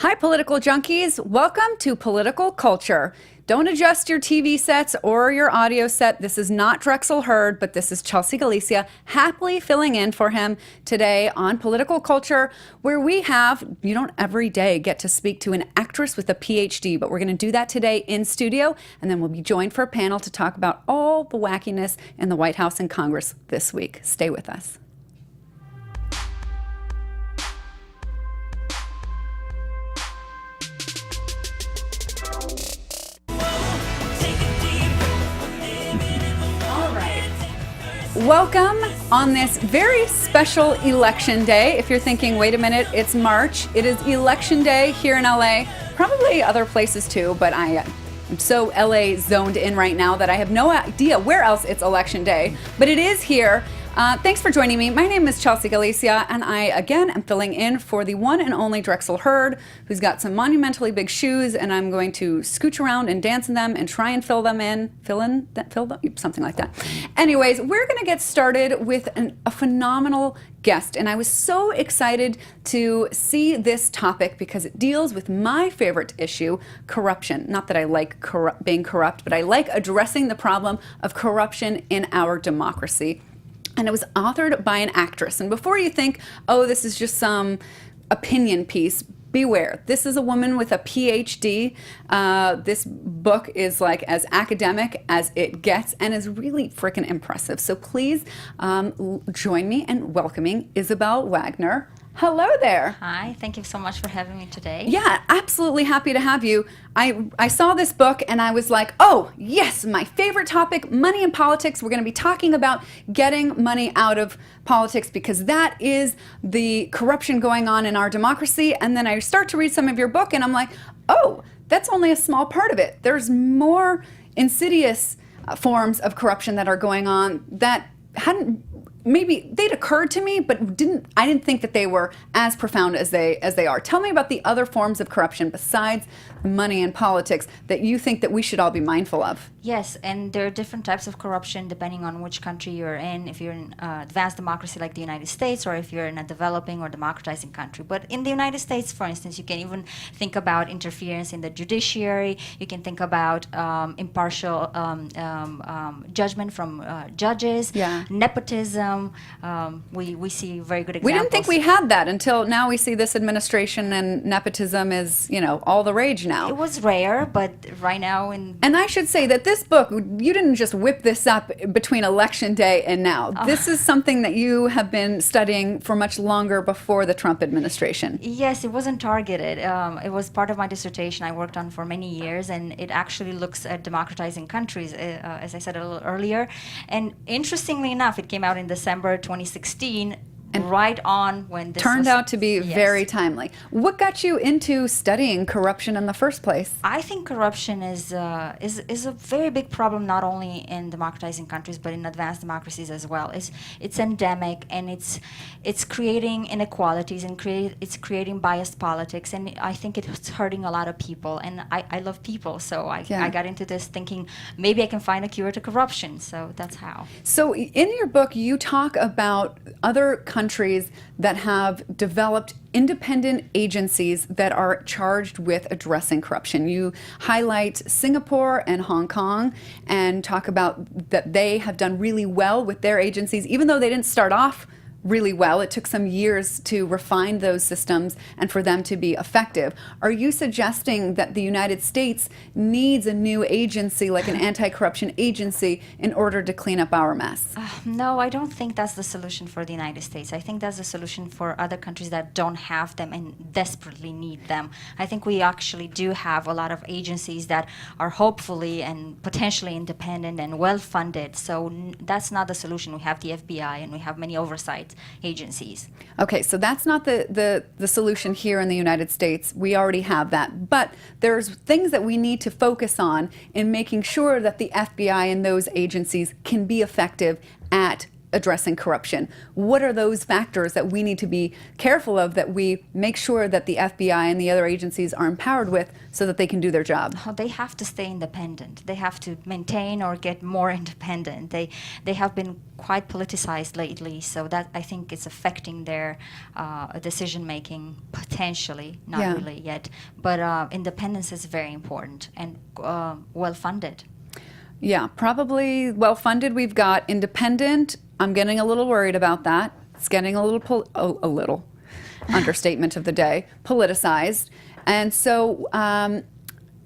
Hi, political junkies. Welcome to Political Culture. Don't adjust your TV sets or your audio set. This is not Drexel Hurd, but this is Chelsea Galicia happily filling in for him today on Political Culture, where you don't every day get to speak to an actress with a PhD, but we're going to do that today in studio, and then we'll be joined for a panel to talk about all the wackiness in the White House and Congress this week. Stay with us. Welcome on this very special election day. If you're thinking, wait a minute, it's March. It is election day here in LA, probably other places too, but I'm so LA zoned in right now that I have no idea where else it's election day, but it is here. Thanks for joining me. My name is Chelsea Galicia, and I, again, am filling in for the one and only Drexel Hurd, who's got some monumentally big shoes, and I'm going to scooch around and dance in them and try and fill them, something like that. Anyways, we're going to get started with a phenomenal guest, and I was so excited to see this topic because it deals with my favorite issue, corruption. Not that I like being corrupt, but I like addressing the problem of corruption in our democracy. And it was authored by an actress. And before you think, oh, this is just some opinion piece, beware. This is a woman with a PhD. This book is like as academic as it gets and is really freaking impressive. So please join me in welcoming Isabel Wagner. Hello there. Hi, thank you so much for having me today. Yeah, absolutely happy to have you. I saw this book and I was like, oh, yes, my favorite topic, money in politics. We're going to be talking about getting money out of politics because that is the corruption going on in our democracy. And then I start to read some of your book and I'm like, oh, that's only a small part of it. There's more insidious forms of corruption that are going on that maybe they'd occurred to me, but I didn't think that they were as profound as they are. Tell me about the other forms of corruption besides money and politics that you think that we should all be mindful of. Yes, and there are different types of corruption depending on which country you're in, if you're in advanced democracy like the United States or if you're in a developing or democratizing country. But in the United States, for instance, you can even think about interference in the judiciary. You can think about impartial judgment from judges, nepotism. We see very good examples. We didn't think we had that until now we see this administration, and nepotism is, all the rage now. It was rare, but right now And I should say that this book, you didn't just whip this up between election day and now. This is something that you have been studying for much longer before the Trump administration. Yes, it wasn't targeted. It was part of my dissertation I worked on for many years, and it actually looks at democratizing countries, as I said a little earlier. And interestingly enough, it came out in December 2016. And right on when this turned out to be very timely. What got you into studying corruption in the first place? I think corruption is a very big problem not only in democratizing countries but in advanced democracies as well. It's endemic, and it's creating inequalities and it's creating biased politics, and I think it's hurting a lot of people. And I love people, so I got into this thinking maybe I can find a cure to corruption. So that's how. So in your book, you talk about other countries that have developed independent agencies that are charged with addressing corruption. You highlight Singapore and Hong Kong and talk about that they have done really well with their agencies, even though they didn't start off really well. It took some years to refine those systems and for them to be effective. Are you suggesting that the United States needs a new agency, like an anti-corruption agency, in order to clean up our mess? No, I don't think that's the solution for the United States. I think that's the solution for other countries that don't have them and desperately need them. I think we actually do have a lot of agencies that are hopefully and potentially independent and well-funded. So that's not the solution. We have the FBI and we have many oversight agencies. Okay, so that's not the solution here in the United States. We already have that. But there's things that we need to focus on in making sure that the FBI and those agencies can be effective at addressing corruption? What are those factors that we need to be careful of, that we make sure that the FBI and the other agencies are empowered with so that they can do their job? Oh, they have to stay independent. They have to maintain or get more independent. They have been quite politicized lately, so that I think it's affecting their decision making potentially, not really yet. But independence is very important and well funded. Yeah, probably well funded. We've got independent. I'm getting a little worried about that. It's getting a little understatement of the day, politicized. And so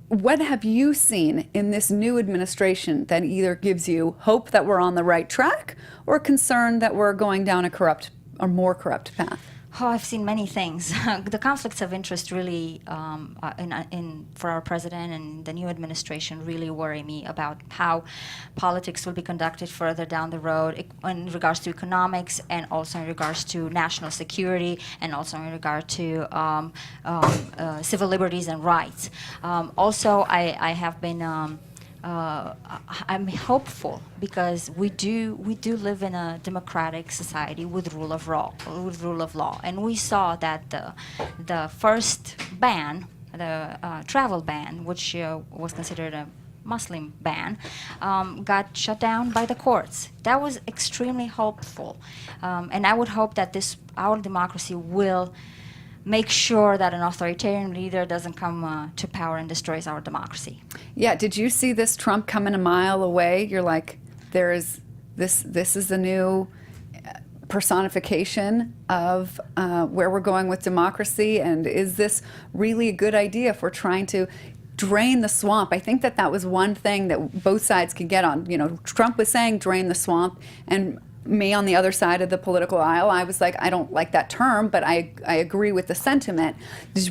what have you seen in this new administration that either gives you hope that we're on the right track or concern that we're going down a corrupt or more corrupt path? Oh, I've seen many things. The conflicts of interest really, for our president and the new administration, really worry me about how politics will be conducted further down the road in regards to economics, and also in regards to national security, and also in regard to civil liberties and rights. Also, I have been. I'm hopeful because we do live in a democratic society with rule of law, and we saw that the first ban, the travel ban, which was considered a Muslim ban, got shut down by the courts. That was extremely hopeful, and I would hope that our democracy will make sure that an authoritarian leader doesn't come to power and destroys our democracy. Yeah, did you see this Trump coming a mile away? You're like, there is this is the new personification of where we're going with democracy, and is this really a good idea if we're trying to drain the swamp? I think that was one thing that both sides could get on. You know, Trump was saying drain the swamp, and me on the other side of the political aisle, I was like, I don't like that term, but I agree with the sentiment.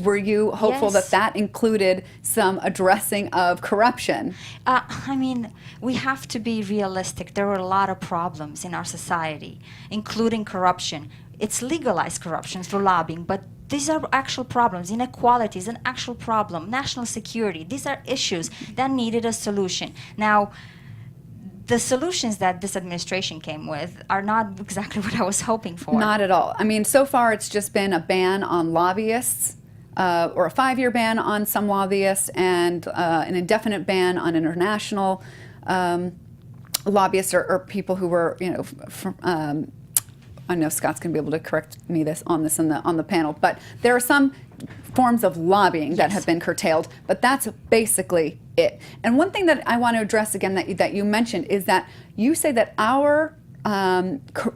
Were you hopeful that included some addressing of corruption? I mean, we have to be realistic. There are a lot of problems in our society, including corruption. It's legalized corruption through lobbying, but these are actual problems. Inequality is an actual problem. National security, these are issues that needed a solution. Now, the solutions that this administration came with are not exactly what I was hoping for. Not at all. I mean, so far it's just been a ban on lobbyists, or a 5-year ban on some lobbyists, and an indefinite ban on international lobbyists or people who were, you know, I know Scott's going to be able to correct me on the panel, but there are some forms of lobbying that have been curtailed, but that's basically it. And one thing that I want to address again that you mentioned is that you say that our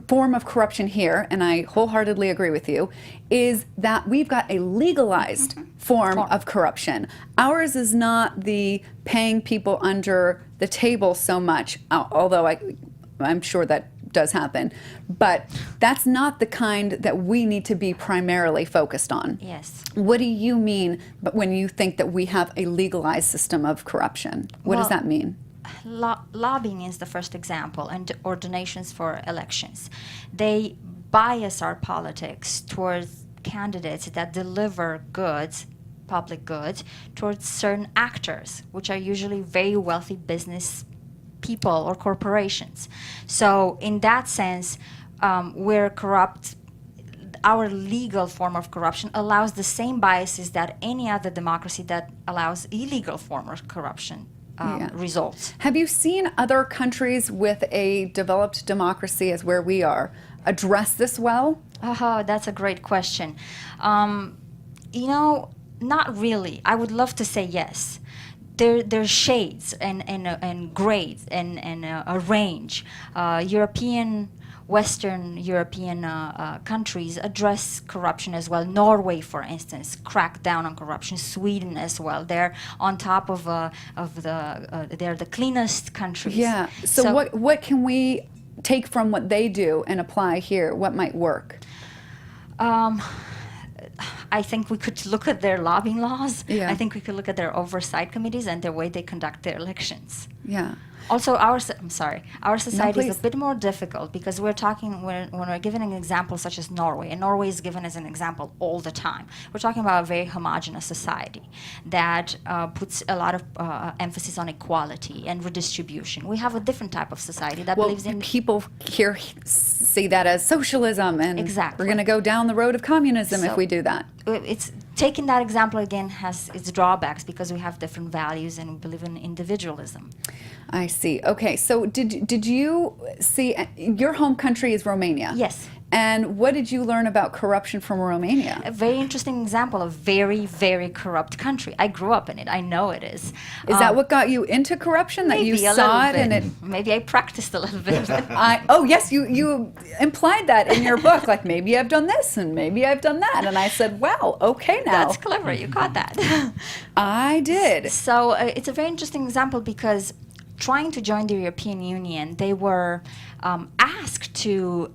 form of corruption here, and I wholeheartedly agree with you, is that we've got a legalized form of corruption. Ours is not the paying people under the table so much, although I'm sure that does happen, but that's not the kind that we need to be primarily focused on. Yes. What do you mean when you think that we have a legalized system of corruption? What does that mean? Lobbying is the first example, or donations for elections. They bias our politics towards candidates that deliver goods, public goods, towards certain actors, which are usually very wealthy business people or corporations. So in that sense, we're corrupt. Our legal form of corruption allows the same biases that any other democracy that allows illegal form of corruption results. Have you seen other countries with a developed democracy as where we are address this well? Oh, that's a great question. You know, not really. I would love to say yes. There's shades and grades and a range. Western European countries address corruption as well. Norway, for instance, cracked down on corruption. Sweden as well. They're on top of they're the cleanest countries. Yeah. So what can we take from what they do and apply here? What might work? I think we could look at their lobbying laws. Yeah. I think we could look at their oversight committees and the way they conduct their elections. Yeah. Also, our society is a bit more difficult because we're talking when we're given an example such as Norway, and Norway is given as an example all the time. We're talking about a very homogenous society that puts a lot of emphasis on equality and redistribution. We have a different type of society that believes in people here see that as socialism, and exactly. we're going to go down the road of communism if we do that. It's taking that example again has its drawbacks because we have different values and we believe in individualism. I see. Okay, so did you see, your home country is Romania? Yes. And what did you learn about corruption from Romania? A very interesting example of very, very corrupt country. I grew up in it. I know it is. Is that what got you into corruption? That you saw it and it? Maybe I practiced a little bit. Oh yes, you implied that in your book. Like maybe I've done this and maybe I've done that, and I said, "Wow, okay now." That's clever. You caught that. I did. So it's a very interesting example because trying to join the European Union, they were asked to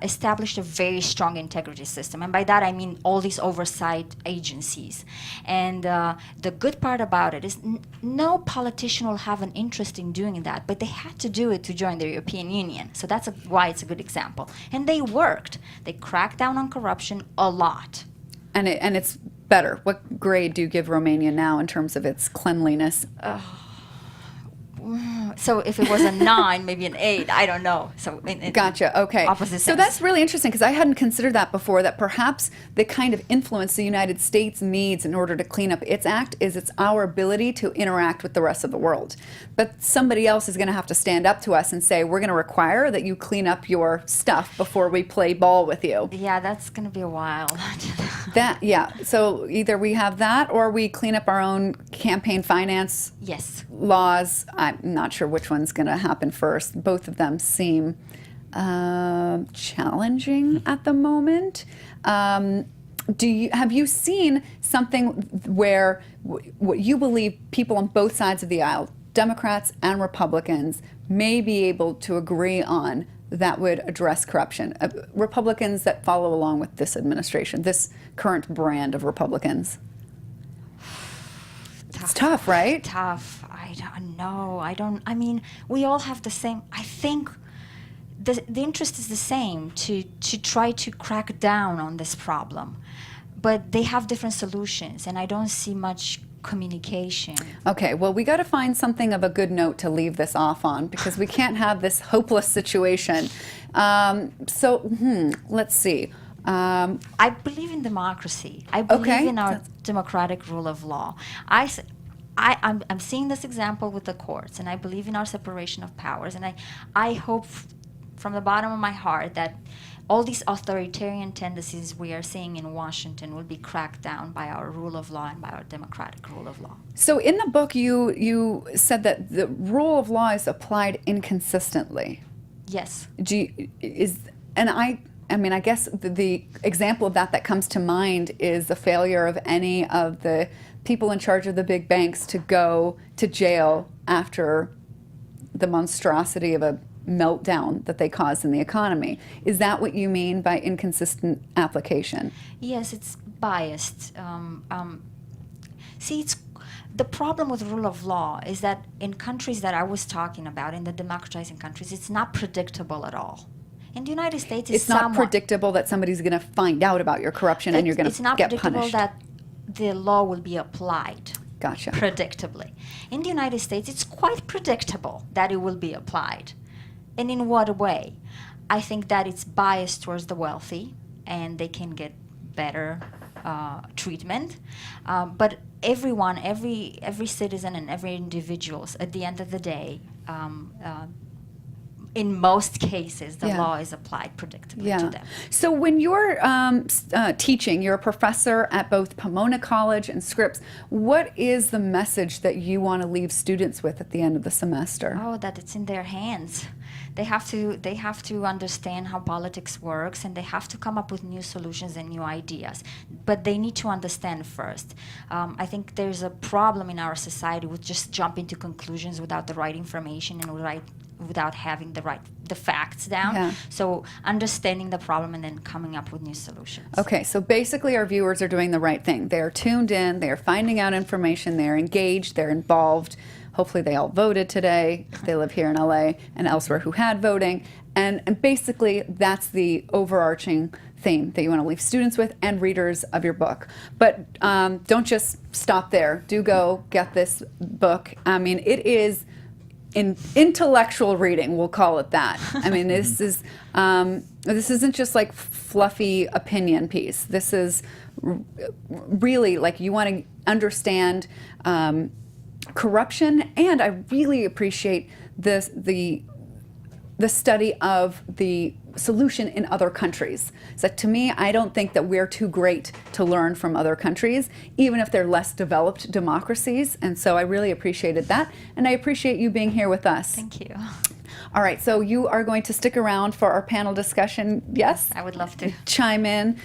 establish a very strong integrity system. And by that I mean all these oversight agencies. And the good part about it is no politician will have an interest in doing that, but they had to do it to join the European Union. So that's why it's a good example. And they worked. They cracked down on corruption a lot. And it's better. What grade do you give Romania now in terms of its cleanliness? So if it was a 9, maybe an 8, I don't know. So gotcha. Okay. Opposite so sense. That's really interesting because I hadn't considered that before. That perhaps the kind of influence the United States needs in order to clean up its act is it's our ability to interact with the rest of the world. But somebody else is going to have to stand up to us and say, we're going to require that you clean up your stuff before we play ball with you. Yeah, that's going to be a while. So either we have that or we clean up our own campaign finance laws. I'm not sure which one's going to happen first. Both of them seem challenging at the moment. Have you seen something where what you believe people on both sides of the aisle, Democrats and Republicans, may be able to agree on that would address corruption? Republicans that follow along with this administration, this current brand of Republicans. It's tough, right? Tough. I don't know. I mean, we all have the same. I think the interest is the same to try to crack down on this problem. But they have different solutions, and I don't see much communication. Okay, well, we got to find something of a good note to leave this off on because we can't have this hopeless situation. Let's see. I believe in democracy. I believe in our democratic rule of law. I'm seeing this example with the courts, and I believe in our separation of powers, and I hope from the bottom of my heart that all these authoritarian tendencies we are seeing in Washington will be cracked down by our rule of law and by our democratic rule of law. So in the book, you said that the rule of law is applied inconsistently. Yes. I guess the example of that comes to mind is the failure of any of the people in charge of the big banks to go to jail after the monstrosity of a meltdown that they caused in the economy. Is that what you mean by inconsistent application? Yes, it's biased. The problem with rule of law is that in countries that I was talking about, in the democratizing countries, it's not predictable at all. In the United States, it's not predictable that somebody's going to find out about your corruption and you're going to get punished. It's not predictable that the law will be applied. Gotcha. Predictably. In the United States, it's quite predictable that it will be applied. And in what way? I think that it's biased towards the wealthy, and they can get better treatment. But everyone, every citizen and every individual, at the end of the day, in most cases, the law is applied predictably to them. So when you're teaching, you're a professor at both Pomona College and Scripps. What is the message that you want to leave students with at the end of the semester? Oh, that it's in their hands. They have to understand how politics works, and they have to come up with new solutions and new ideas. But they need to understand first. I think there's a problem in our society with just jumping to conclusions without the right information and without having the facts down. Yeah. So understanding the problem and then coming up with new solutions. Okay, so basically our viewers are doing the right thing. They're tuned in, they're finding out information, they're engaged, they're involved. Hopefully they all voted today, if they live here in LA and elsewhere who had voting. And basically, that's the overarching theme that you want to leave students with and readers of your book. But don't just stop there. Do go get this book. I mean, it is intellectual reading, we'll call it that. I mean, this isn't just like fluffy opinion piece. This is really like you want to understand corruption, and I really appreciate the study of the solution in other countries. So to me, I don't think that we're too great to learn from other countries, even if they're less developed democracies. And so I really appreciated that. And I appreciate you being here with us. Thank you. All right, so you are going to stick around for our panel discussion, yes? I would love to. Chime in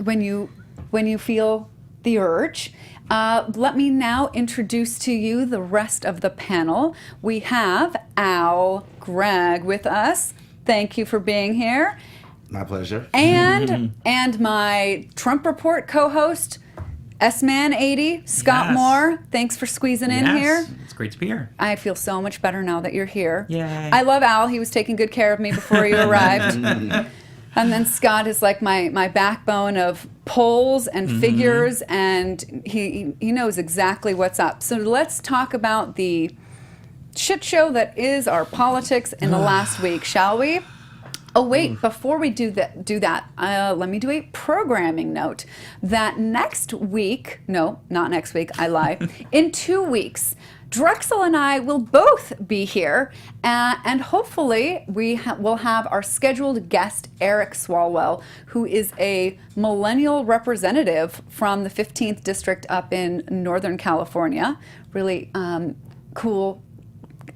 when you feel the urge. Let me now introduce to you the rest of the panel. We have Al Gregg with us. Thank you for being here. My pleasure. And my Trump Report co-host, S-Man 80, Scott Yes. Moore. Thanks for squeezing in here. It's great to be here. I feel so much better now that you're here. Yay. I love Al. He was taking good care of me before you arrived. And then Scott is like my backbone of polls and figures, and he knows exactly what's up. So let's talk about the shit show that is our politics in the last week, shall we? Oh wait, before we do that, let me do a programming note that next week, no, not next week, I lie, in 2 weeks, Drexel and I will both be here, and hopefully we'll have our scheduled guest, Eric Swalwell, who is a millennial representative from the 15th District up in Northern California. Really cool,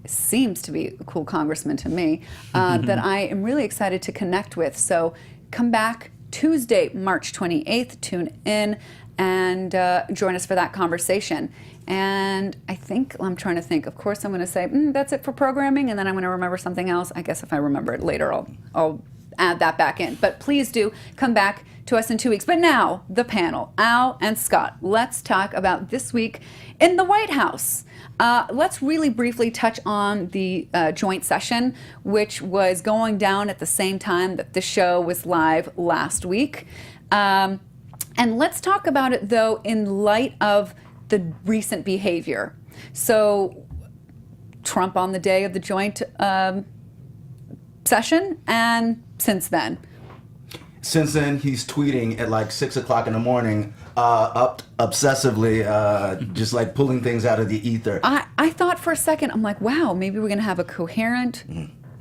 seems to be a cool congressman to me, that I am really excited to connect with. So come back Tuesday, March 28th, tune in and join us for that conversation. And I'm trying to think, of course I'm going to say, that's it for programming, and then I'm going to remember something else. I guess if I remember it later, I'll add that back in. But please do come back to us in 2 weeks. But now, the panel, Al and Scott, let's talk about this week in the White House. Let's really briefly touch on the joint session, which was going down at the same time that the show was live last week. And let's talk about it, though, in light of the recent behavior. So Trump on the day of the joint session, and since then. Since then, he's tweeting at like 6 o'clock in the morning, up obsessively, just like pulling things out of the ether. I thought for a second, I'm like, wow, maybe we're going to have a coherent,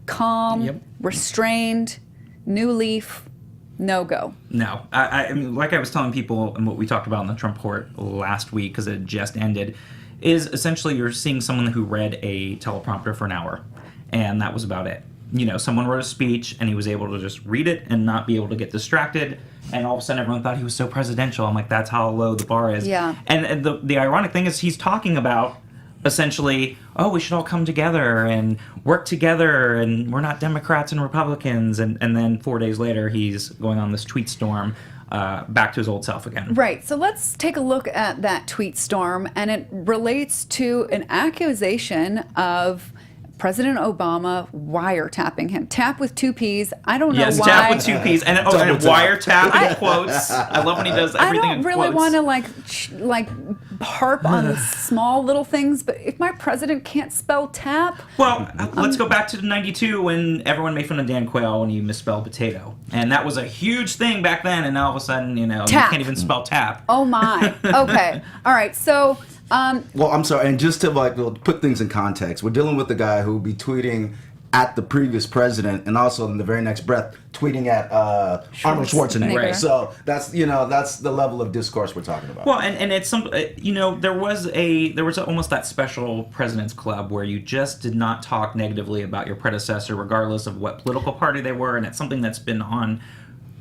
calm, restrained, new leaf. No go. No. I mean, like I was telling people and what we talked about in the Trump Report last week, because it just ended, is essentially you're seeing someone who read a teleprompter for an hour, and that was about it. You know, someone wrote a speech, and he was able to just read it and not be able to get distracted, and all of a sudden everyone thought he was so presidential. I'm like, that's how low the bar is. Yeah. And the ironic thing is he's talking about essentially, oh, we should all come together and work together, and we're not Democrats and Republicans, and then 4 days later he's going on this tweet storm back to his old self again. Right, so let's take a look at that tweet storm, and it relates to an accusation of President Obama wiretapping him. Tap with two P's. I don't know yes, why. tap with two P's. And wiretap in quotes. I love when he does everything in I don't quotes. really want to like harp on the small little things, but if my president can't spell tap. Well, let's go back to 92 when everyone made fun of Dan Quayle when he misspelled potato. And that was a huge thing back then, and now all of a sudden, you know, Tap. you can't even spell tap. Oh my. Okay. All right. So Well, I'm sorry, and just to like put things in context, we're dealing with the guy who will be tweeting at the previous president, and also in the very next breath tweeting at Arnold Schwarzenegger. Right. So that's the level of discourse we're talking about. Well, and it's some, there was almost that special president's club where you just did not talk negatively about your predecessor, regardless of what political party they were, and it's something that's been on.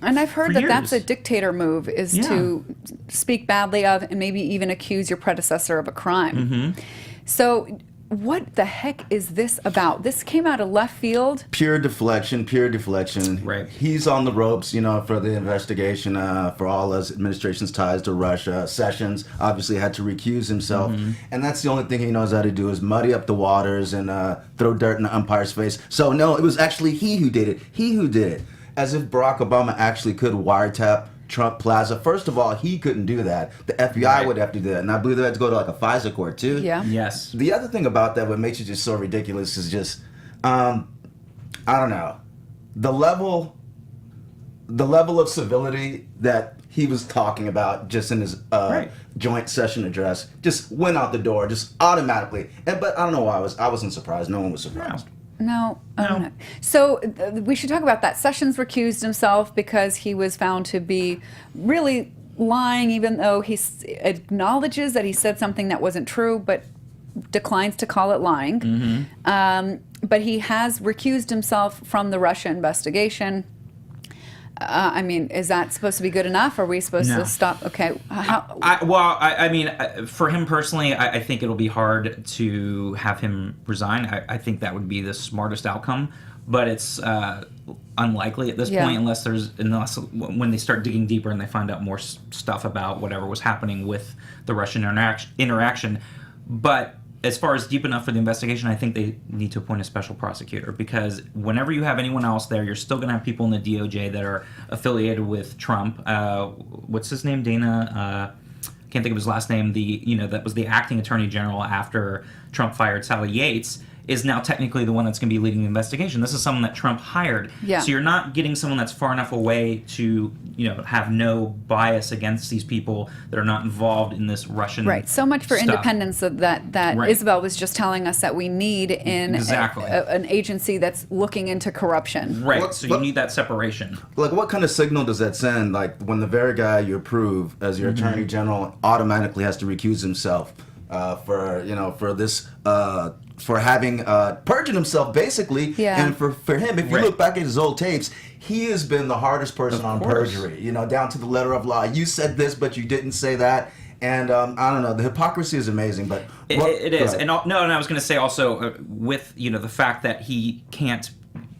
And I've heard for that years. that's a dictator move, is to speak badly of and maybe even accuse your predecessor of a crime. Mm-hmm. So what the heck is this about? This came out of left field. Pure deflection, pure deflection. Right. He's on the ropes, for the investigation for all his administration's ties to Russia. Sessions obviously had to recuse himself, and that's the only thing he knows how to do is muddy up the waters and throw dirt in the umpire's face. So no, it was actually he who did it. He who did it. As if Barack Obama actually could wiretap Trump Plaza. First of all, he couldn't do that. The FBI would have to do that. And I believe they had to go to like a FISA court too. Yeah. Yes. The other thing about that, what makes it just so ridiculous is just, I don't know, the level of civility that he was talking about just in his joint session address just went out the door, just automatically. But I don't know why I wasn't surprised. No one was surprised. No. So we should talk about that. Sessions recused himself because he was found to be really lying, even though he acknowledges that he said something that wasn't true, but declines to call it lying. But he has recused himself from the Russia investigation. I mean, is that supposed to be good enough? Are we supposed to stop? Okay. I mean, for him personally, I think it'll be hard to have him resign. I think that would be the smartest outcome, but it's unlikely at this point unless when they start digging deeper and they find out more stuff about whatever was happening with the Russian interaction. But as far as deep enough for the investigation, I think they need to appoint a special prosecutor, because whenever you have anyone else there, you're still going to have people in the DOJ that are affiliated with Trump. What's his name? Dana? Can't think of his last name. That was the acting attorney general after Trump fired Sally Yates, is now technically the one that's going to be leading the investigation. This is someone that Trump hired. Yeah. So you're not getting someone that's far enough away to, have no bias against these people that are not involved in this Russian Right. So much for stuff. independence that Isabel was just telling us that we need in an agency that's looking into corruption. Right. So you need that separation. Like, what kind of signal does that send? Like, when the very guy you approve as your attorney general automatically has to recuse himself for having perjured himself, basically. Yeah. And for him, if you look back at his old tapes, he has been the hardest person on perjury, down to the letter of law. You said this, but you didn't say that. And I don't know, the hypocrisy is amazing, but... It is. And I was going to say also, with, the fact that he can't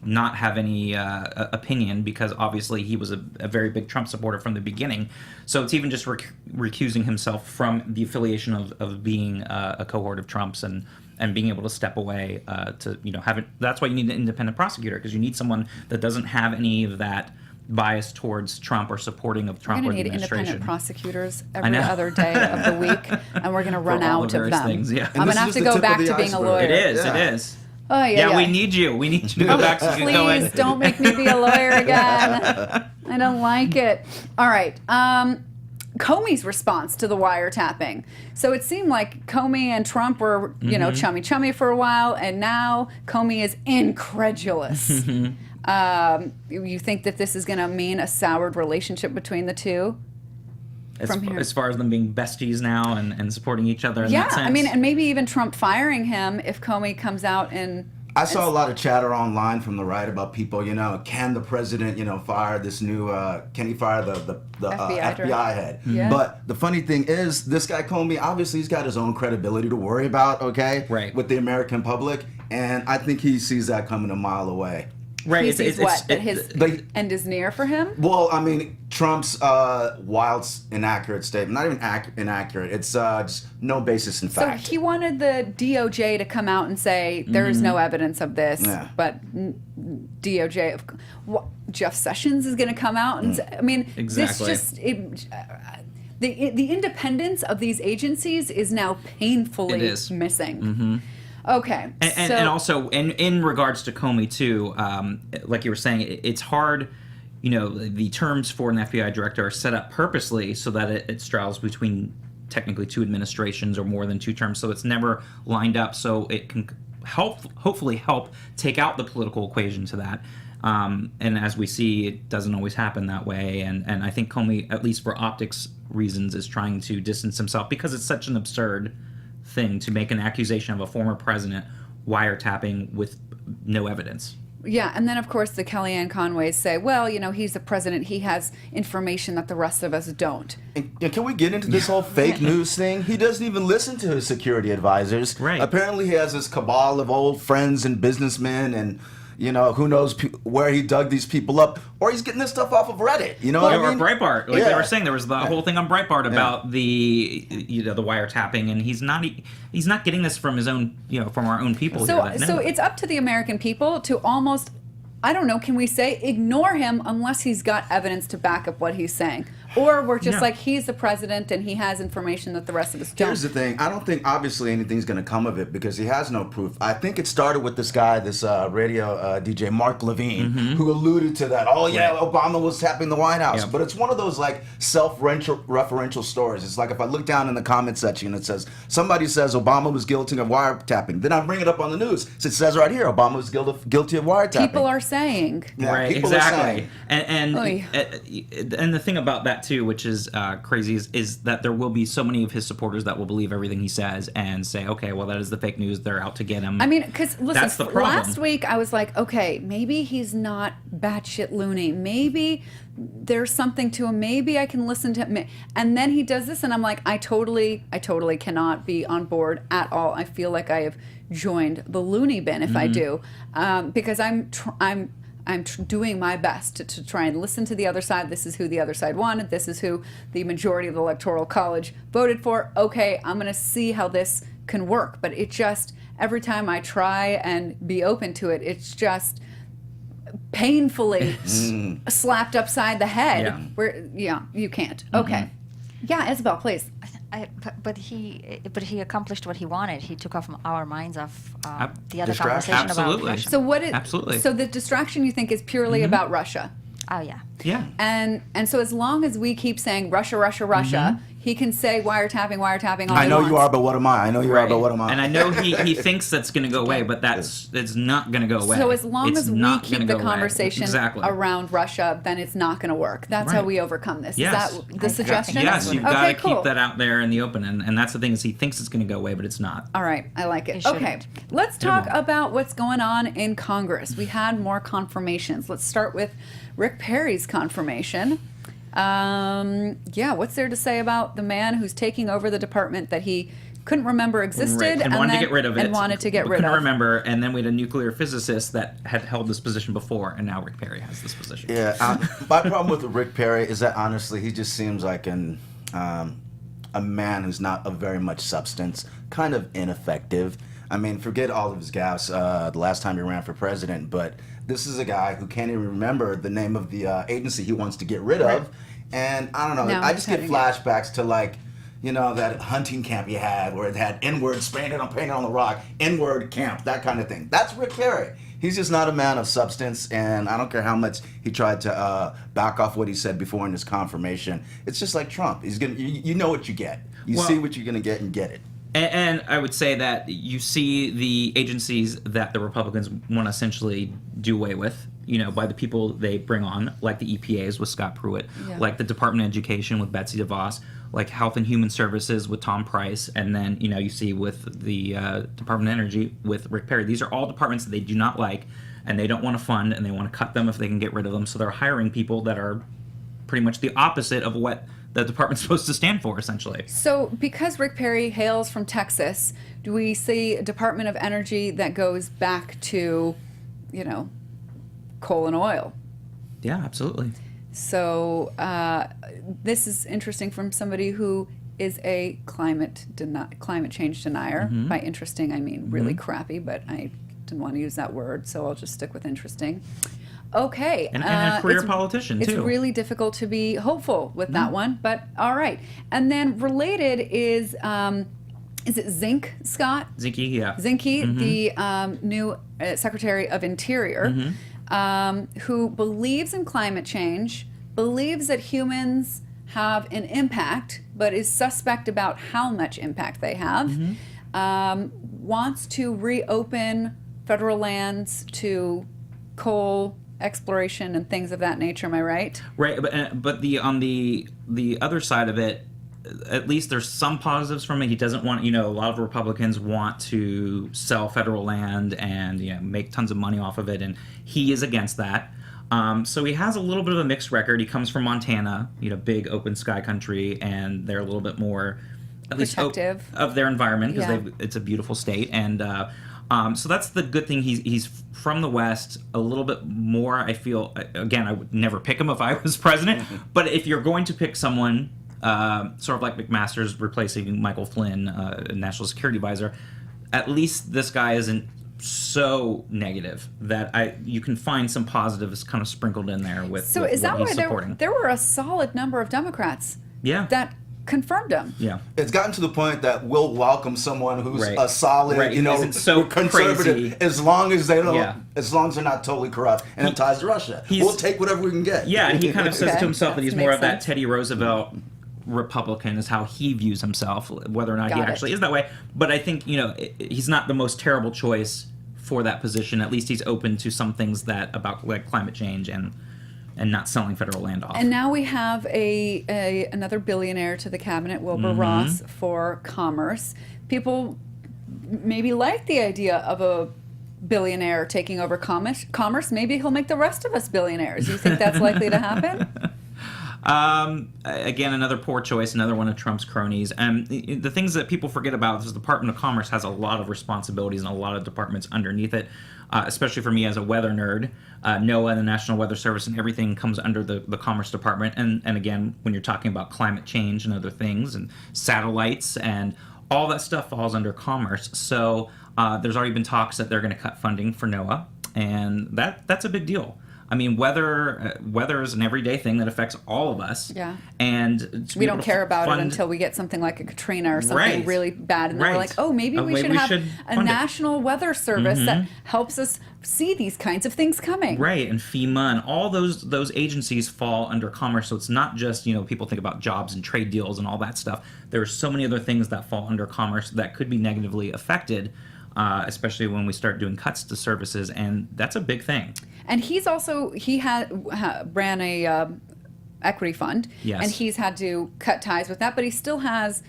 not have any opinion, because obviously he was a very big Trump supporter from the beginning. So it's even just recusing himself from the affiliation of being a cohort of Trump's and being able to step away to have it. That's why you need an independent prosecutor, because you need someone that doesn't have any of that bias towards Trump or supporting of Trump or the administration. We're going to need independent prosecutors every other day of the week, and we're going to run out of them. Things, yeah. I'm going to have to go back to being a lawyer. It is. Oh, yeah. We need you. We need you to go back so you can go in. Please don't make me be a lawyer again. I don't like it. All right. Comey's response to the wiretapping. So it seemed like Comey and Trump were, chummy for a while, and now Comey is incredulous. You think that this is going to mean a soured relationship between the two? As far as them being besties now and supporting each other in that sense? I mean, and maybe even Trump firing him if Comey comes out and... I saw a lot of chatter online from the right about people, can the president, fire this new, can he fire the FBI head? Yeah. But the funny thing is, this guy Comey, obviously he's got his own credibility to worry about, with the American public, and I think he sees that coming a mile away. Right. He sees that his end is near for him? Well, I mean, Trump's wild, inaccurate statement, not even inaccurate, it's just no basis in fact. So he wanted the DOJ to come out and say, there is no evidence of this, but DOJ, Jeff Sessions is going to come out and say, I mean, exactly. This just... The independence of these agencies is now painfully missing. Mm-hmm. Okay. And also, in regards to Comey, too, like you were saying, it's hard, the terms for an FBI director are set up purposely so that it straddles between technically two administrations or more than two terms, so it's never lined up, so it can hopefully help take out the political equation to that. And as we see, it doesn't always happen that way, and I think Comey, at least for optics reasons, is trying to distance himself because it's such an absurd thing to make an accusation of a former president wiretapping with no evidence. Yeah, and then of course the Kellyanne Conways say, well, he's the president. He has information that the rest of us don't. And can we get into this whole fake news thing? He doesn't even listen to his security advisors. Right. Apparently, he has this cabal of old friends and businessmen, and who knows where he dug these people up, or he's getting this stuff off of Reddit. You know what I mean? Or Breitbart, like they were saying, there was the whole thing on Breitbart about the the wiretapping, and he's not getting this from his own from our own people. So here so it's up to the American people to almost, I don't know, can we say ignore him unless he's got evidence to back up what he's saying? Or we're just like, he's the president and he has information that the rest of us don't. Here's the thing. I don't think, obviously, anything's going to come of it because he has no proof. I think it started with this guy, this radio DJ, Mark Levine, who alluded to that. Oh, yeah, Obama was tapping the White House. Yep. But it's one of those, like, self-referential stories. It's like if I look down in the comment section, it says, somebody says Obama was guilty of wiretapping. Then I bring it up on the news. So it says right here, Obama was guilty of wiretapping. People are saying. Yeah, right, people exactly. are saying. And the thing about that too, which is crazy, is that there will be so many of his supporters that will believe everything he says and say, okay, well, that is the fake news. They're out to get him. I mean, because listen, that's the problem. Last week I was like, okay, maybe he's not batshit loony. Maybe there's something to him. Maybe I can listen to him. And then he does this, and I'm like, I totally cannot be on board at all. I feel like I have joined the loony bin if I do, because I'm doing my best to try and listen to the other side. This is who the other side wanted. This is who the majority of the Electoral College voted for. Okay, I'm going to see how this can work. But it just, every time I try and be open to it, it's just painfully slapped upside the head. Yeah. Where, you can't. Okay. Yeah, Isabel, please. But he accomplished what he wanted. He took off our minds off the other Distraction. conversation Absolutely. about Russia. So what is Absolutely. So the distraction you think is purely about Russia? Oh yeah. Yeah. And so as long as we keep saying Russia, Russia, Russia, he can say wiretapping all I he know wants. you are, but what am I? I know you are, but what am I? And I know he thinks that's going to go away, but it's not going to go away. So as long It's as we not keep gonna the go away. conversation Exactly. around Russia, then it's not going to work. That's how Right. we overcome this. Yes. Is that the suggestion? Yes, you've got to Okay, cool. keep that out there in the open, and that's the thing is he thinks it's going to go away, but it's not. All right, I like it. It Okay, shouldn't. let's talk won't. about what's going on in Congress. We had more confirmations. Let's start with Rick Perry's confirmation. What's there to say about the man who's taking over the department that he couldn't remember existed Right. And wanted then, to get rid of it. and wanted to get but rid couldn't of. remember, and then we had a nuclear physicist that had held this position before, and now Rick Perry has this position. Yeah, my problem with Rick Perry is that honestly, he just seems like a man who's not of very much substance, kind of ineffective. I mean, forget all of his gaffes the last time he ran for president, but this is a guy who can't even remember the name of the agency he wants to get rid of. And I don't know, Now I he's just get heading flashbacks to like, that hunting camp you had where it had N-word painted on the rock, N-word camp, that kind of thing. That's Rick Perry. He's just not a man of substance, and I don't care how much he tried to back off what he said before in his confirmation. It's just like Trump. He's gonna, you know what you get. You see what you're gonna get and get it. And I would say that you see the agencies that the Republicans want to essentially do away with, by the people they bring on, like the EPAs with Scott Pruitt, like the Department of Education with Betsy DeVos, like Health and Human Services with Tom Price, and then, you see with the Department of Energy with Rick Perry. These are all departments that they do not like, and they don't want to fund, and they want to cut them if they can get rid of them. So they're hiring people that are pretty much the opposite of what the department's supposed to stand for, essentially. So because Rick Perry hails from Texas, do we see a Department of Energy that goes back to, coal and oil? Yeah, absolutely. So this is interesting from somebody who is a climate change denier. By interesting, I mean really crappy, but I didn't want to use that word, so I'll just stick with interesting. Okay. And a career politician, It's too. really difficult to be hopeful with that one, but all right. And then related is it Zink, Scott? Zinke, yeah. Zinke, the new Secretary of Interior, who believes in climate change, believes that humans have an impact, but is suspect about how much impact they have, wants to reopen federal lands to coal exploration and things of that nature. Am I right? Right, but on the other side of it, at least there's some positives from it. He doesn't want, a lot of Republicans want to sell federal land and make tons of money off of it, and he is against that. So he has a little bit of a mixed record. He comes from Montana, big open sky country, and they're a little bit more, at least, protective of their environment because Yeah. it's a beautiful state. And so that's the good thing. He's from the West, a little bit more, I feel. Again, I would never pick him if I was president, but if you're going to pick someone, sort of like McMaster's replacing Michael Flynn, National Security Advisor, at least this guy isn't so negative that you can find some positives kind of sprinkled in there with, So with is that what why he's supporting. there were a solid number of Democrats Yeah. that confirmed him? Yeah. It's gotten to the point that we'll welcome someone who's Right. a solid, Right. Isn't so conservative, crazy. as long as they don't, Yeah. as long as they're not totally corrupt and have ties to Russia. he's- We'll take whatever we can get. Yeah, and he kind of says Okay. to himself that he's That more makes of that sense. Teddy Roosevelt Republican is how he views himself, whether or not he Got it. actually is that way. But I think, he's not the most terrible choice for that position. At least he's open to some things about like climate change and not selling federal land off. And now we have another billionaire to the cabinet, Wilbur Ross, for commerce. People maybe like the idea of a billionaire taking over commerce. Maybe he'll make the rest of us billionaires. You think that's likely to happen? Again, another poor choice, another one of Trump's cronies. And the things that people forget about is the Department of Commerce has a lot of responsibilities and a lot of departments underneath it, especially for me as a weather nerd. NOAA, the National Weather Service, and everything comes under the Commerce Department. And again, when you're talking about climate change and other things and satellites and all that stuff falls under Commerce. So there's already been talks that they're going to cut funding for NOAA, and that's a big deal. I mean, weather is an everyday thing that affects all of us. Yeah. And to We be don't able to care about it fund- until we get something like a Katrina or something Right. really bad. And then we're Right. like, oh, maybe we should we have should a fund it. national weather service that helps us see these kinds of things coming. Right, and FEMA and all those agencies fall under commerce. So it's not just, people think about jobs and trade deals and all that stuff. There are so many other things that fall under commerce that could be negatively affected, especially when we start doing cuts to services, and that's a big thing. And he ran a equity fund, Yes. and he's had to cut ties with that, but he still has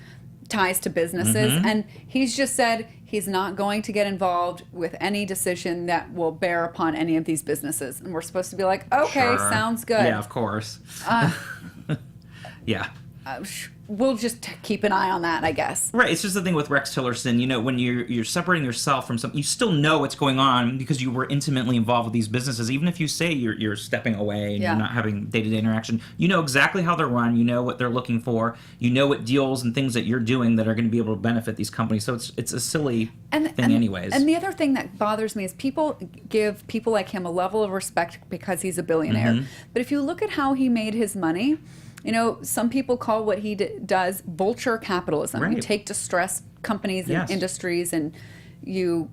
ties to businesses, and he's just said he's not going to get involved with any decision that will bear upon any of these businesses. And we're supposed to be like, okay, Sure. sounds good. Yeah, of course. Yeah. We'll just keep an eye on that, I guess. Right, it's just the thing with Rex Tillerson. When you're separating yourself from something, you still know what's going on because you were intimately involved with these businesses. Even if you say you're stepping away and Yeah. you're not having day-to-day interaction, you know exactly how they're run. You know what they're looking for. You know what deals and things that you're doing that are going to be able to benefit these companies. So it's a silly thing, anyways. And the other thing that bothers me is people give people like him a level of respect because he's a billionaire. But if you look at how he made his money, some people call what he does vulture capitalism. You Right. take distressed companies and Yes. industries and you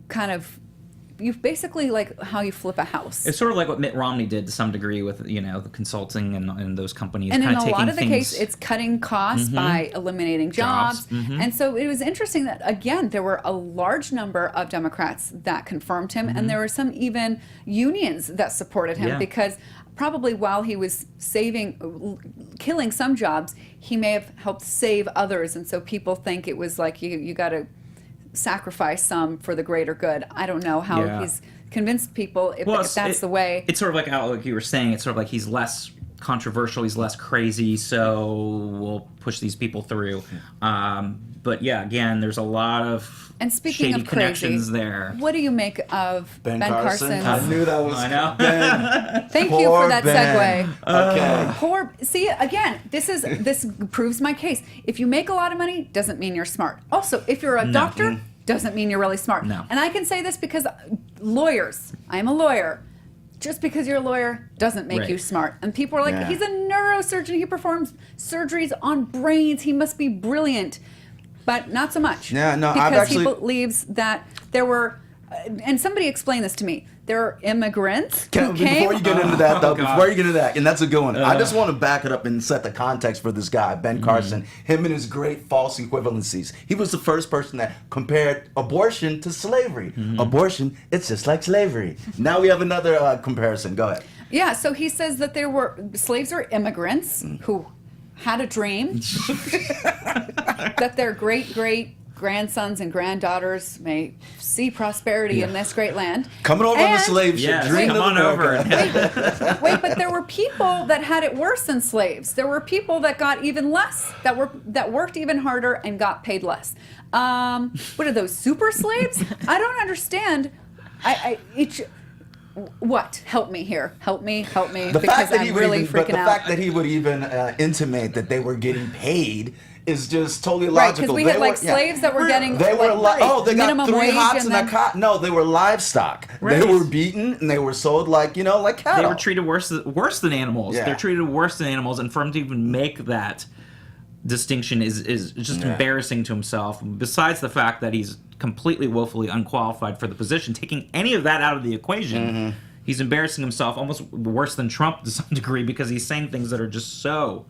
basically like how you flip a house. It's sort of like what Mitt Romney did to some degree with the consulting and those companies. And in kind a of taking lot of the things, case, it's cutting costs by eliminating jobs. And so it was interesting that, again, there were a large number of Democrats that confirmed him, and there were some even unions that supported him Yeah. because probably while he was killing some jobs, he may have helped save others. And so people think it was like you got to sacrifice some for the greater good. I don't know how Yeah. he's convinced people if Well, that's the way. It's sort of like you were saying. It's sort of like he's less controversial. He's less crazy. So we'll push these people through. But yeah, again, there's a lot of And speaking shady of crazy, connections there. what do you make of Ben Carson's? I knew that was I know. Ben. Thank you for Poor that Ben. segue. Okay. See, again, this proves my case. If you make a lot of money, doesn't mean you're smart. Also, if you're a doctor, doesn't mean you're really smart. No. And I can say this because lawyers, I'm a lawyer. Just because you're a lawyer doesn't make Right. you smart. And people are like, Yeah. he's a neurosurgeon. He performs surgeries on brains. He must be brilliant. But not so much. Yeah, no, because I've actually- he believes that there were, and somebody explained this to me, there are immigrants who came. Before you get into that, though, God. before you get into that, and that's a good one, I just want to back it up and set the context for this guy, Ben Carson, him and his great false equivalencies. He was the first person that compared abortion to slavery. Abortion, it's just like slavery. Now we have another comparison. Go ahead. Yeah, so he says that slaves are immigrants who had a dream that their great-great-grandsons and granddaughters may see prosperity in this great land. Coming over on the slave ship. Yes, dreaming come of on over. America. Wait, but there were people that had it worse than slaves. There were people that got even less, that worked even harder and got paid less. What are those, super slaves? I don't understand. What? Help me here. Help me, because I'm really freaking out. The fact that he would even intimate that they were getting paid is just totally Right, illogical. because we had slaves that were getting They were they got minimum 3 wage hots and and a cot. No, they were livestock. Right. They were beaten and they were sold like cattle. They were treated worse than animals. Yeah. They're treated worse than animals, and for him to even make that distinction is just embarrassing to himself. Besides the fact that he's completely woefully unqualified for the position, taking any of that out of the equation, he's embarrassing himself almost worse than Trump to some degree, because he's saying things that are just so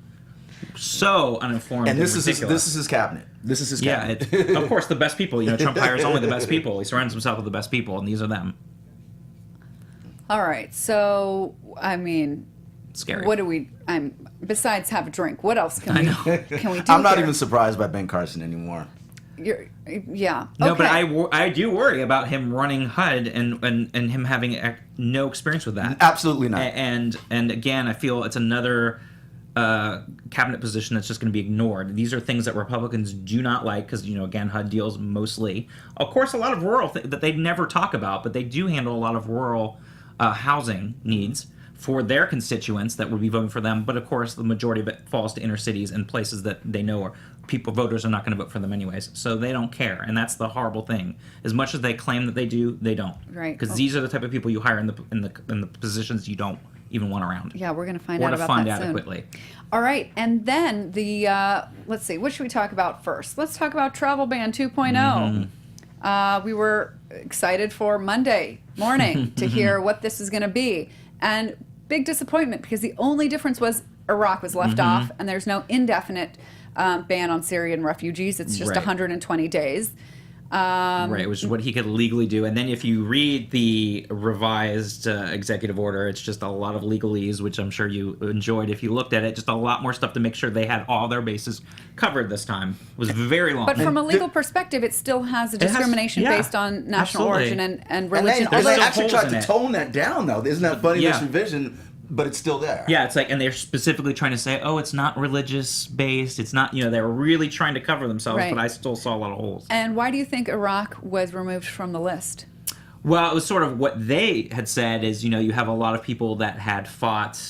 uninformed. And this ridiculous. is his cabinet. This is his Yeah, cabinet. of course, the best people. Trump hires only the best people. He surrounds himself with the best people, and these are them. All right, so I mean, Scary. what do we? Besides have a drink, what else can we do? I'm not here? even surprised by Ben Carson anymore. Yeah. No, okay. but I do worry about him running HUD and him having no experience with that. Absolutely not. And again, I feel it's another cabinet position that's just going to be ignored. These are things that Republicans do not like because, again, HUD deals mostly, of course, a lot of rural that they never talk about, but they do handle a lot of rural housing needs for their constituents that would be voting for them. But of course, the majority of it falls to inner cities and places that they know voters are not going to vote for them anyways. So they don't care, and that's the horrible thing. As much as they claim that they do, they don't. Right. Because these are the type of people you hire in the positions you don't even want around. Yeah, we're going to find or out to about fund that soon. adequately. All right, and then the let's see, what should we talk about first? Let's talk about travel ban 2.0. We were excited for Monday morning to hear what this is going to be, and big disappointment because the only difference was Iraq was left off, and there's no indefinite ban on Syrian refugees. It's just Right. 120 days. Right, which is what he could legally do. And then if you read the revised executive order, it's just a lot of legalese, which I'm sure you enjoyed if you looked at it. Just a lot more stuff to make sure they had all their bases covered this time. It was very long. But from a legal perspective, it still has a discrimination based on national origin and religion. And they still actually holes tried in to it. tone that down, though. Isn't that funny, Yeah. this revision? But it's still there. Yeah, it's like, and they're specifically trying to say, oh, it's not religious based. It's not, they were really trying to cover themselves, Right. but I still saw a lot of holes. And why do you think Iraq was removed from the list? Well, it was sort of what they had said is, you have a lot of people that had fought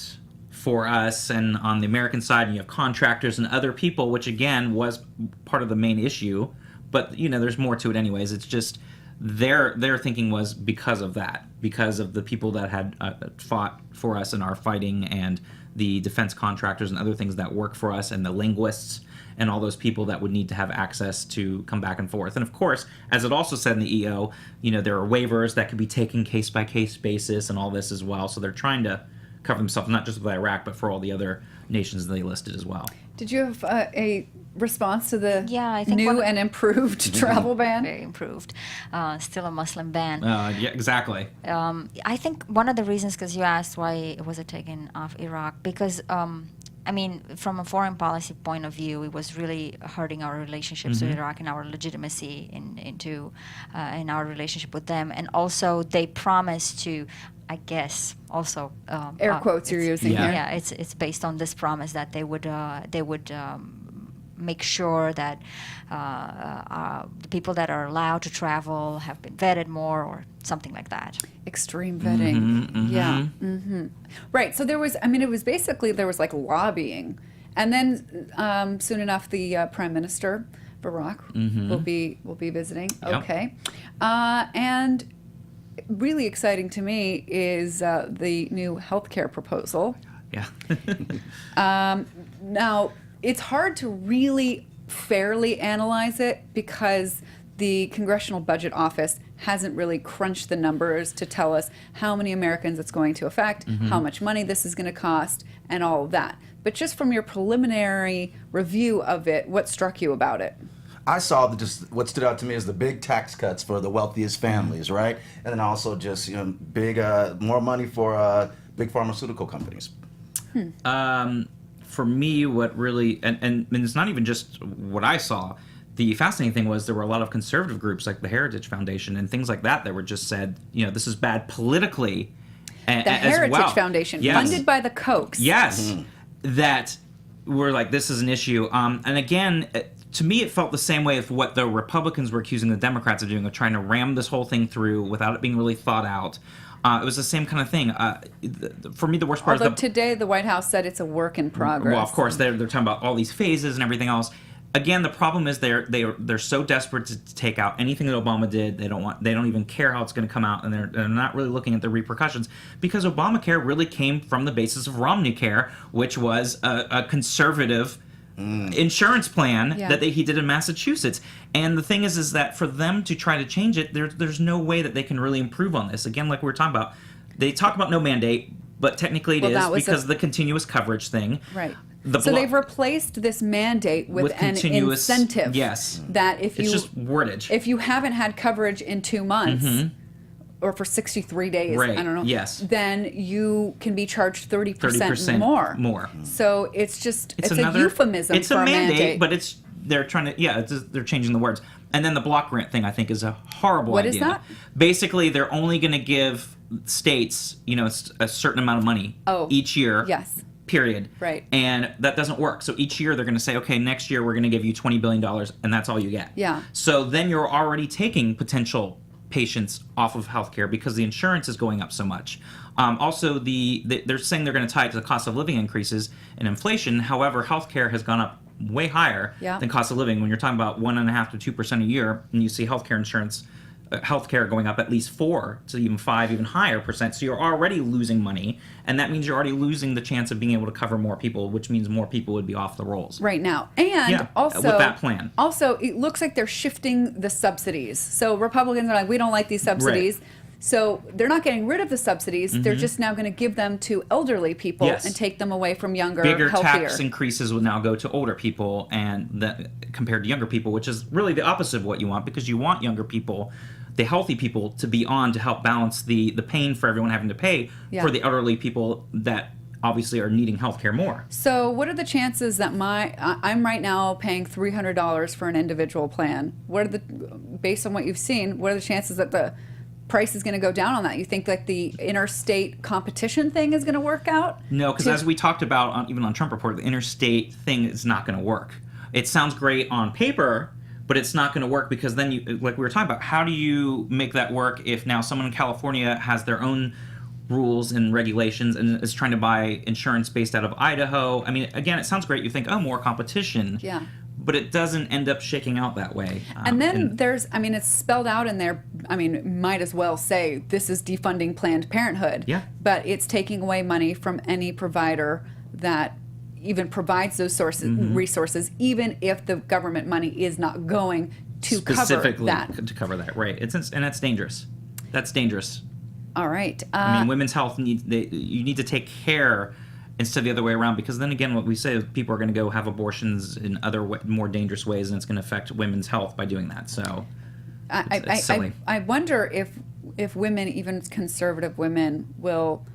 for us and on the American side, and you have contractors and other people, which again was part of the main issue. But, there's more to it anyways. It's just their thinking was because of that, because of the people that had fought for us and are fighting, and the defense contractors and other things that work for us, and the linguists and all those people that would need to have access to come back and forth. And of course, as it also said in the EO, there are waivers that could be taken case by case basis and all this as well. So they're trying to cover themselves not just with Iraq, but for all the other nations they listed as well. Did you have a response to the I think new and improved travel ban? Very improved. Still a Muslim ban. Yeah, exactly. I think one of the reasons, because you asked why was it taken off Iraq, because from a foreign policy point of view, it was really hurting our relationships with Iraq and our legitimacy in our relationship with them. And also, they promised to, I guess, also Air quotes you're using Yeah. here. yeah, it's based on this promise that they would make sure that the people that are allowed to travel have been vetted more, or something like that. Extreme vetting. Yeah. Right. So there was, it was basically, there was like lobbying. And then soon enough, the Prime Minister, Barack, will be visiting. Yep. Okay. And really exciting to me is the new healthcare proposal. Yeah. Now, it's hard to really fairly analyze it because the Congressional Budget Office hasn't really crunched the numbers to tell us how many Americans it's going to affect, how much money this is going to cost, and all of that. But just from your preliminary review of it, what struck you about it? I saw what stood out to me is the big tax cuts for the wealthiest families, right? And then also just big more money for big pharmaceutical companies. for me, what really, and it's not even just what I saw. The fascinating thing was there were a lot of conservative groups like the Heritage Foundation and things like that were just said, this is bad politically. The Heritage Foundation, funded by the Kochs. Yes, that were like, this is an issue. And again, to me, it felt the same way of what the Republicans were accusing the Democrats of doing, of trying to ram this whole thing through without it being really thought out. It was the same kind of thing. For me, the worst part Although today the White House said it's a work in progress. Well, of course, they're talking about all these phases and everything else. Again, the problem is they're so desperate to take out anything that Obama did. They don't even care how it's going to come out, and they're not really looking at the repercussions, because Obamacare really came from the basis of Romneycare, which was a conservative insurance plan that he did in Massachusetts. And the thing is that for them to try to change it, there's no way that they can really improve on this. Again, like we were talking about, they talk about no mandate, but technically it is because of the continuous coverage thing. Right. So they've replaced this mandate with an incentive. Yes. That it's just wordage. If you haven't had coverage in 2 months, or for 63 days, I don't know. Yes. Then you can be charged 30% more. So it's a euphemism for a mandate. But they're trying to they're changing the words. And then the block grant thing, I think, is a horrible idea. What is that? Basically, they're only going to give states, a certain amount of money each year. Yes. Period. Right. And that doesn't work. So each year they're going to say, okay, next year we're going to give you $20 billion, and that's all you get. Yeah. So then you're already taking potential patients off of healthcare because the insurance is going up so much. Also, they're saying they're going to tie it to the cost of living increases and inflation. However, healthcare has gone up way higher than cost of living. When you're talking about 1.5% to 2% a year, and you see healthcare going up at least 4 to even 5, even higher percent. So you're already losing money, and that means you're already losing the chance of being able to cover more people, which means more people would be off the rolls right now. And also with that plan. Also, it looks like they're shifting the subsidies. So Republicans are like, we don't like these subsidies. Right. So they're not getting rid of the subsidies. They're just now going to give them to elderly people and take them away from younger, bigger healthier. Tax increases will now go to older people compared to younger people, which is really the opposite of what you want, because you want younger people, the healthy people, to be on to help balance the pain for everyone having to pay for the elderly people that obviously are needing healthcare more. So what are the chances that I'm right now paying $300 for an individual plan? Based on what you've seen, what are the chances that the price is going to go down on that? You think like the interstate competition thing is going to work out? No, because as we talked about even on Trump Report, the interstate thing is not going to work. It sounds great on paper, but it's not going to work, because then, like we were talking about, how do you make that work if now someone in California has their own rules and regulations and is trying to buy insurance based out of Idaho? I mean, again, it sounds great. You think, more competition. Yeah. But it doesn't end up shaking out that way. And then it's spelled out in there. I mean, might as well say this is defunding Planned Parenthood. Yeah. But it's taking away money from any provider that even provides those resources, even if the government money is not going to cover that. To cover that, right? And that's dangerous. That's dangerous. All right. I mean, women's health you need to take care instead of the other way around, because then again, what we say is people are going to go have abortions in other more dangerous ways, and it's going to affect women's health by doing that. So it's silly. I wonder if women, even conservative women, will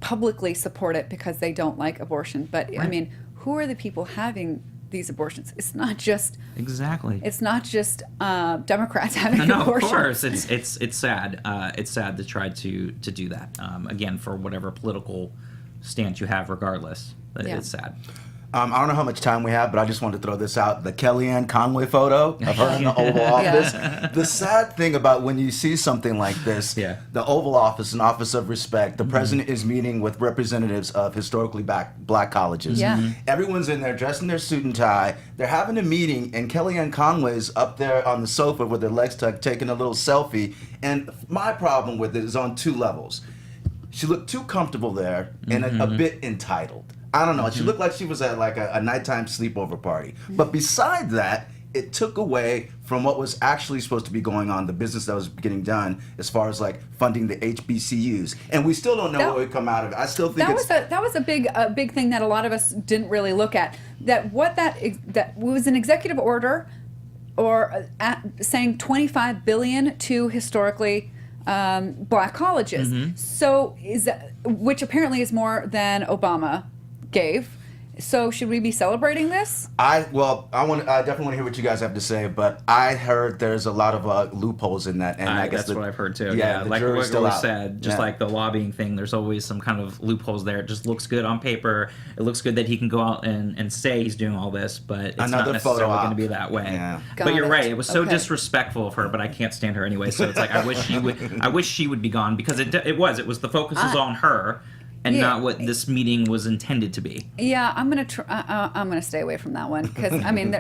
publicly support it because they don't like abortion. But right. I mean, who are the people having these abortions? It's not just It's not just Democrats having abortions. Of course, it's sad. It's sad to try to do that. Again, for whatever political stance you have, regardless, it's sad. I don't know how much time we have, but I just wanted to throw this out. The Kellyanne Conway photo of her in the Oval Office. The sad thing about when you see something like this, the Oval Office, an office of respect, the president is meeting with representatives of historically black colleges. Yeah. Everyone's in there dressed in their suit and tie. They're having a meeting, and Kellyanne Conway's up there on the sofa with their legs tucked, taking a little selfie. And my problem with it is on two levels. She looked too comfortable there and a bit entitled. I don't know. She looked like she was at like a nighttime sleepover party. But beside that, it took away from what was actually supposed to be going on, the business that was getting done as far as like funding the HBCUs. And we still don't know what would come out of it. I still think that was a big thing that a lot of us didn't really look at. That was an executive order or saying $25 billion to historically black colleges. So which apparently is more than Obama gave. So should we be celebrating this? I definitely want to hear what you guys have to say, but I heard there's a lot of loopholes in that, and I guess that's what I've heard too. Yeah, like jury's what still was out. said, just like the lobbying thing, there's always some kind of loopholes there. It just looks good on paper. It looks good that he can go out and say he's doing all this, but it's not necessarily going to be that way. Yeah. But you're right. It was so Okay. disrespectful of her, but I can't stand her anyway. So it's like I wish she would be gone, because it was the focus was on her. And Yeah. not what this meeting was intended to be. Yeah, I'm gonna stay away from that one because I mean,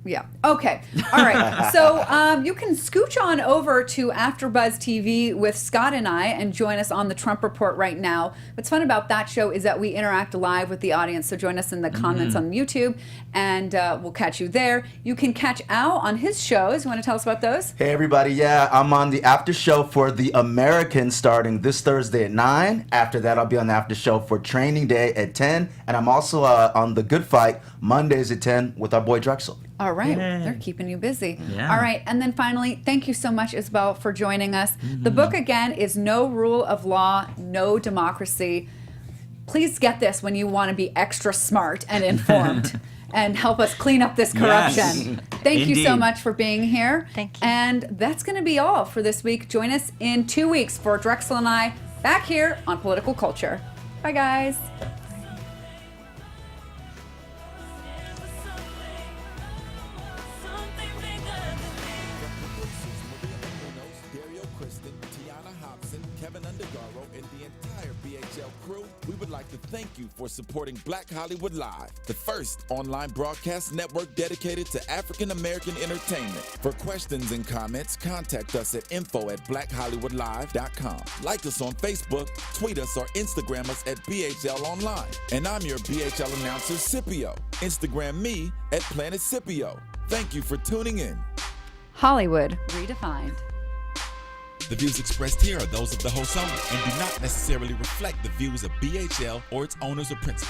yeah. Okay, all right. So you can scooch on over to AfterBuzz TV with Scott and I and join us on the Trump Report right now. What's fun about that show is that we interact live with the audience. So join us in the comments on YouTube, and we'll catch you there. You can catch Al on his shows. You want to tell us about those? Hey everybody, yeah, I'm on the after show for The Americans starting this Thursday at 9. After that, I'll be on the after show for Training Day at 10, and I'm also on The Good Fight Mondays at 10 with our boy Drexel. All right, Yay. they're keeping you busy. Yeah. All right, and then finally, thank you so much, Isabel, for joining us. The book again is No Rule of Law, No Democracy. Please get this when you want to be extra smart and informed and help us clean up this corruption. Yes. Thank you so Indeed. much for being here. Thank you. And that's going to be all for this week. Join us in 2 weeks for Drexel and I back here on Political Culture. Bye, guys. Keven Undergaro, and the entire BHL crew, we would like to thank you for supporting Black Hollywood Live, the first online broadcast network dedicated to African American entertainment. For questions and comments, contact us at info@blackhollywoodlive.com. Like us on Facebook, tweet us, or Instagram us at BHL Online. And I'm your BHL announcer, Scipio. Instagram me at Planet Scipio. Thank you for tuning in. Hollywood redefined. The views expressed here are those of the host only and do not necessarily reflect the views of BHL or its owners or principals.